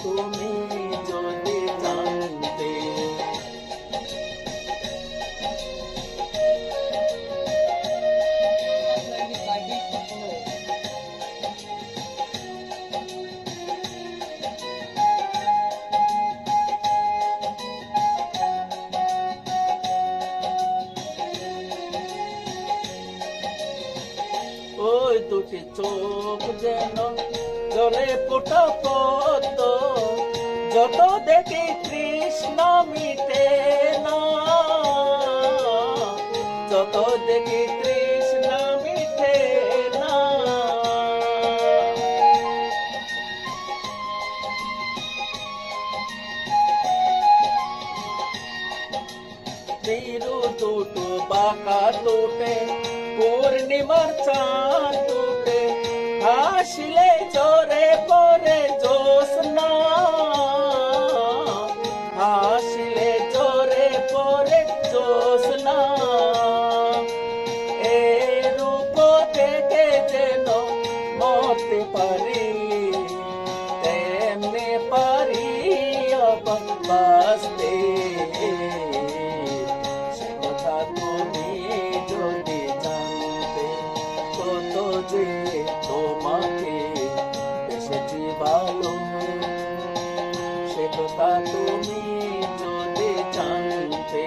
তুমি যদি জানতে। ওই দুটি চোখ যেন জলে ফোটা পদ্ম, যত দেখি তৃষ্ণা মিটে না, যত দেখি তৃষ্ণা মিটে না। তিরু দুটো বাঁকা দুটে পূর্ণিমার চাঁদ দুটে, হাসিলে জোরে পরে জ্যোৎস্না, হাসিলে জোরে পরে জ্যোৎস্না। এ রূপ দেখে যেন মরতে পারি, তেমনি পারি আবার বাঁচতে। সে কথা তুমি যদি জানতে, কত যে তোমাকে বেসেছি ভালো, সে কথা তুমি যদি জানতে।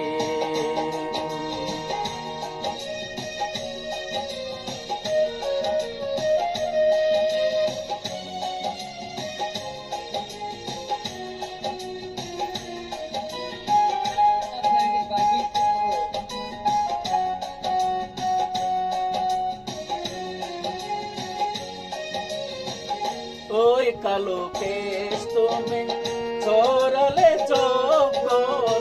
ওই কালো কেশ তুমি ছড়ালে যখন,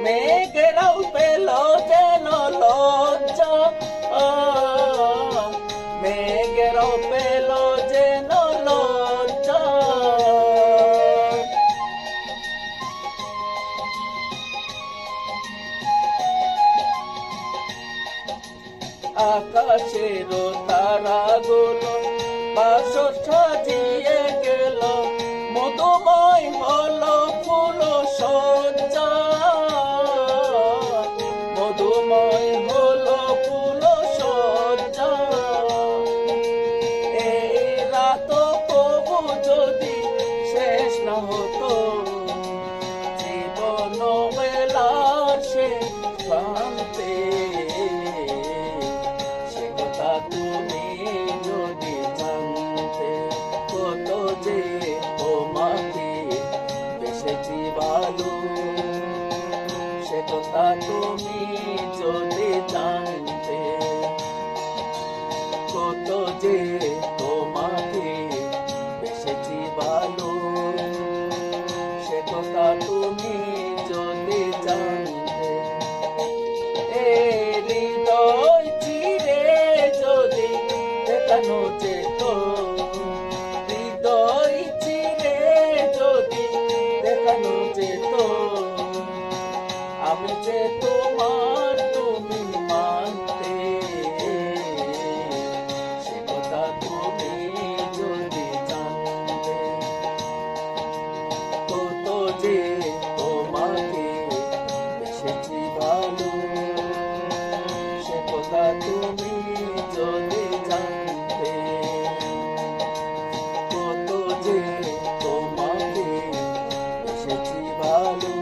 মেঘেরাও পেল যেন লজ্জা, মেঘেরাও পেল যেন লজ্জা। আকাশের তারাগুলো বাসর সাজিয়ে গেল, মধুময় হলো ফুল সজ্জা, মধুময় হলো ফুল সজ্জা। এই রাত কবু যদি শেষ না হতো, জীবন মেলার সে প্রান্তে, সে কথা তুমি যদি জানতে, কত যে তোমাকে বেসেছি ভালো, সে কথা তুমি যদি জানতে, কত যে তোমাকে বেসেছি ভালো, সে কথা তুমি যদি জানতে। এ হৃদয় চিরে যদি দেখানো যেত, হৃদয় চিরে যদি দেখানো যেত, আমি যে তোমার তুমি মানতে, সে কথা তুমি যদি জানতে, কত যে তোমাকে বেসেছি ভালো, সে কথা তুমি যদি জানতে, কত যে তোমাকে বেসেছি ভালো।